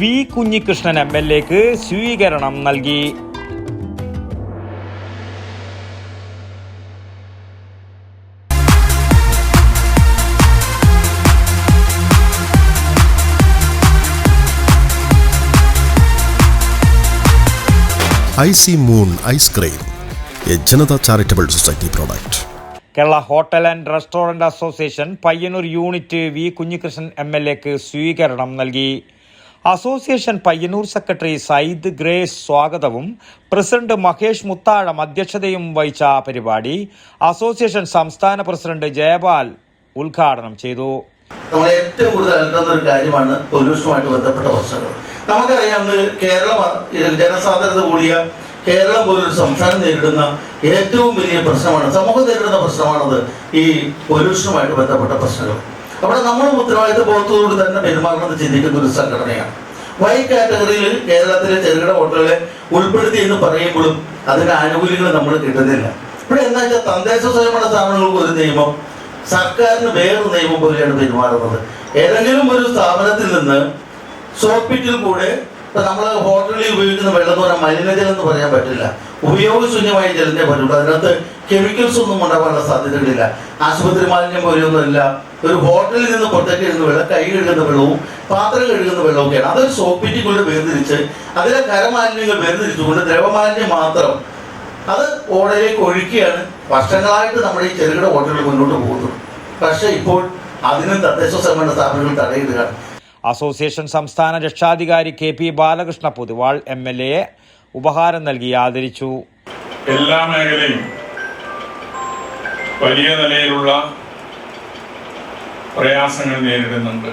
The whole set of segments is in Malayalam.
വി കുഞ്ഞികൃഷ്ണൻ MLAക്ക് സ്വീകരണം നൽകി. IC Moon Ice Cream, a Janata Charitable Society product. Kerala hotel and restaurant association Payyanur unit V Kunhikrishnan MLAക്ക് സ്വീകരണം നൽകി. അസോസിയേഷൻ പയ്യന്നൂർ സെക്രട്ടറി സയ്യിദ് ഗ്രേസ് സ്വാഗതവും പ്രസിഡന്റ് മഹേഷ് മുത്താഴം അധ്യക്ഷതയും വഹിച്ച പരിപാടി അസോസിയേഷൻ സംസ്ഥാന പ്രസിഡന്റ് ജയപാൽ ഉദ്ഘാടനം ചെയ്തു. നമ്മൾ ഏറ്റവും കൂടുതൽ അലട്ടുന്ന ഒരു കാര്യമാണ് പൊല്യൂഷനുമായിട്ട് ബന്ധപ്പെട്ട പ്രശ്നങ്ങൾ. നമുക്കറിയാം, കേരളം ജനസാന്ദ്രത കൂടിയ കേരളം പോലൊരു സംസ്ഥാനം നേരിടുന്ന ഏറ്റവും വലിയ പ്രശ്നമാണ്, സമൂഹം നേരിടുന്ന പ്രശ്നമാണത് ഈ പൊല്യൂഷനുമായിട്ട് ബന്ധപ്പെട്ട പ്രശ്നങ്ങൾ. അവിടെ നമ്മൾ ഉത്തരവാദിത്ത ബോധത്തോടുകൂടി തന്നെ പെരുമാറണമെന്ന് ചിന്തിക്കുന്ന ഒരു സംഘടനയാണ്. വൈ കാറ്റഗറിയിൽ കേരളത്തിലെ ചെറുകിട ഹോട്ടലുകളെ ഉൾപ്പെടുത്തി എന്ന് പറയുമ്പോഴും അതിന്റെ ആനുകൂല്യങ്ങൾ നമ്മൾ കിട്ടുന്നില്ല. ഇവിടെ എന്താ വെച്ചാൽ തദ്ദേശ സ്വയംഭരണ സ്ഥാപനങ്ങൾക്ക് ഒരു നിയമം, സർക്കാരിന് വേറൊരു നിയമം പോലെയാണ് പെരുമാറുന്നത്. ഏതെങ്കിലും ഒരു സ്ഥാപനത്തിൽ നിന്ന് സോപ്പിറ്റിൽ കൂടെ നമ്മൾ ഹോട്ടലിൽ ഉപയോഗിക്കുന്ന വെള്ളം എന്ന് പറഞ്ഞാൽ മലിനജലം എന്ന് പറയാൻ പറ്റില്ല, ഉപയോഗശൂന്യമായ ജലത്തെ പറ്റുള്ളൂ. അതിനകത്ത് കെമിക്കൽസ് ഒന്നും ഉണ്ടാകാനുള്ള സാധ്യതകളില്ല. ആശുപത്രി മാലിന്യം പോലെയൊന്നുമില്ല. ഒരു ഹോട്ടലിൽ നിന്ന് പുറത്തേക്ക് എഴുതുന്ന വെള്ളം, കൈ കഴുകുന്ന വെള്ളവും പാത്രം കഴുകുന്ന വെള്ളമൊക്കെയാണ്. അതൊരു സോപ്പിറ്റിക്കൊണ്ട് വേർതിരിച്ച് അതിലെ കരമാലിന്യങ്ങൾ വേർതിരിച്ചുകൊണ്ട് ദ്രവമാലിന്യം മാത്രം അത് ഓടയിലേക്ക് ഒഴുക്കിയാണ് വർഷങ്ങളായിട്ട് നമ്മുടെ ഈ ചെറുകിട ഹോട്ടലുകൾ മുന്നോട്ട് പോകുന്നത്. പക്ഷേ ഇപ്പോൾ അതിനും തദ്ദേശ സ്വയംഭരണ സ്ഥാപനങ്ങൾ തടയിടുകയാണ്. അസോസിയേഷൻ സംസ്ഥാന രക്ഷാധികാരി KP ബാലകൃഷ്ണ പൊതുവാൾ MLAയെ ഉപഹാരം നൽകി ആദരിച്ചു. എല്ലാ മേഖലയും വലിയ നിലയിലുള്ള പ്രയാസങ്ങൾ നേരിടുന്നുണ്ട്.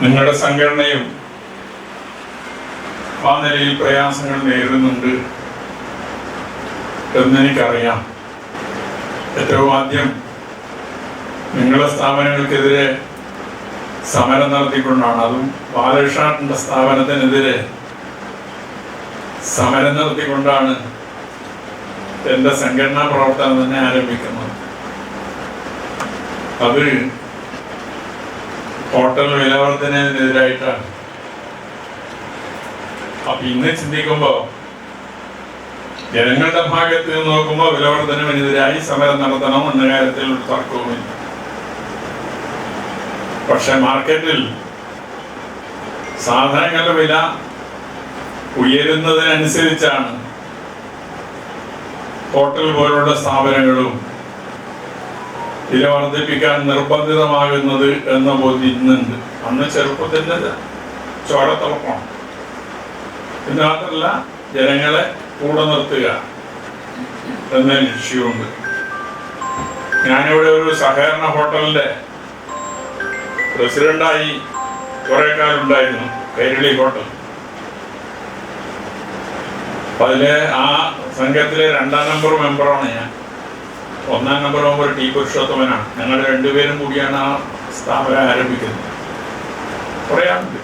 നിങ്ങളുടെ സംഘടനയും ആ നിലയിൽ പ്രയാസങ്ങൾ നേരിടുന്നുണ്ട് എന്നെനിക്കറിയാം. ഏറ്റവും ആദ്യം നിങ്ങളുടെ സ്ഥാപനങ്ങൾക്കെതിരെ സമരം നടത്തിക്കൊണ്ടാണ്, അതും ബാലകൃഷ്ണന്റെ സ്ഥാപനത്തിനെതിരെ സമരം നടത്തിക്കൊണ്ടാണ് എൻ്റെ സംഘടനാ പ്രവർത്തനം തന്നെ ആരംഭിക്കുന്നത്. അത് ഹോട്ടൽ വിലവർദ്ധനവിനെതിരായിട്ടാണ്. അപ്പൊ ഇന്ന് ചിന്തിക്കുമ്പോൾ ജനങ്ങളുടെ ഭാഗത്ത് നിന്ന് നോക്കുമ്പോൾ വിലവർദ്ധനവിനെതിരായി സമരം നടത്തണം എന്ന കാര്യത്തിൽ ഒരു തർക്കവുമില്ല. പക്ഷെ മാർക്കറ്റിൽ സാധനങ്ങളുടെ വില ഉയരുന്നതിനനുസരിച്ചാണ് ഹോട്ടൽ പോലുള്ള സ്ഥാപനങ്ങളും വില വർദ്ധിപ്പിക്കാൻ നിർബന്ധിതമാകുന്നത് എന്ന ബോധ്യം ഇന്നുണ്ട്. അന്ന് ചെറുപ്പത്തിൻ്റെ ചോരത്തിളപ്പാണ്. ഇത് മാത്രമല്ല, ജനങ്ങളെ കൂടെ നിർത്തുക എന്ന ലക്ഷ്യമുണ്ട്. ഞാനിവിടെ ഒരു സഹകരണ ഹോട്ടലിന്റെ പ്രസിഡന്റായി കുറെ കാലം ഉണ്ടായിരുന്നു, കൈരളി ഹോട്ടൽ. അതിലെ ആ സംഘത്തിലെ 2ാം നമ്പർ മെമ്പറാണ് ഞാൻ. 1ാം നമ്പർ മെമ്പർ T പുരുഷോത്തമനാണ്. ഞങ്ങൾ രണ്ടുപേരും കൂടിയാണ് ആ സ്ഥാപനം ആരംഭിക്കുന്നത്. കുറേ ആളുണ്ട്.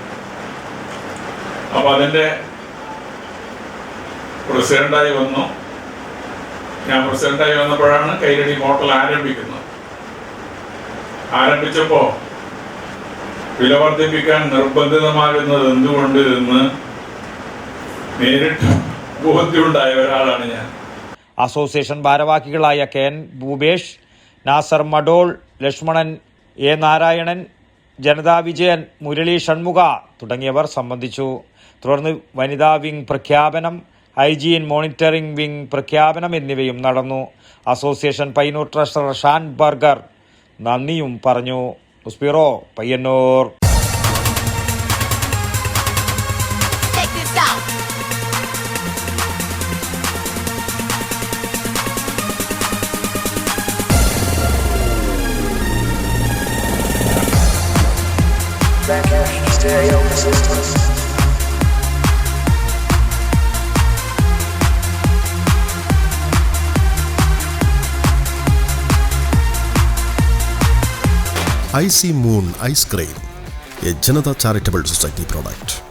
അപ്പൊ അതിന്റെ പ്രസിഡന്റായി വന്നു. ഞാൻ പ്രസിഡന്റായി വന്നപ്പോഴാണ് കൈരളി ഹോട്ടൽ ആരംഭിക്കുന്നത്. ആരംഭിച്ചപ്പോ വില വർദ്ധിപ്പിക്കാൻ നിർബന്ധിതമാകുന്നത് എന്തുകൊണ്ട് എന്ന് നേരിട്ട് ബോധ്യമുണ്ടായ ഒരാളാണ് ഞാൻ. അസോസിയേഷൻ ഭാരവാഹികളായ KN ഭൂപേഷ്, നാസർ മഡോൾ, ലക്ഷ്മണൻ A നാരായണൻ, ജനതാ വിജയൻ, മുരളി ഷൺമുഖ തുടങ്ങിയവർ സംബന്ധിച്ചു. തുടർന്ന് വനിതാ വിംഗ് പ്രഖ്യാപനം, ഹൈജീൻ മോണിറ്ററിംഗ് വിംഗ് പ്രഖ്യാപനം എന്നിവയും നടന്നു. അസോസിയേഷൻ പയ്യന്നൂർ ട്രഷറർ ഷാൻ ബർഗർ നന്ദിയും പറഞ്ഞു. News bureau, Payyanur. IC Moon Ice Cream, a Janata Charitable Society product.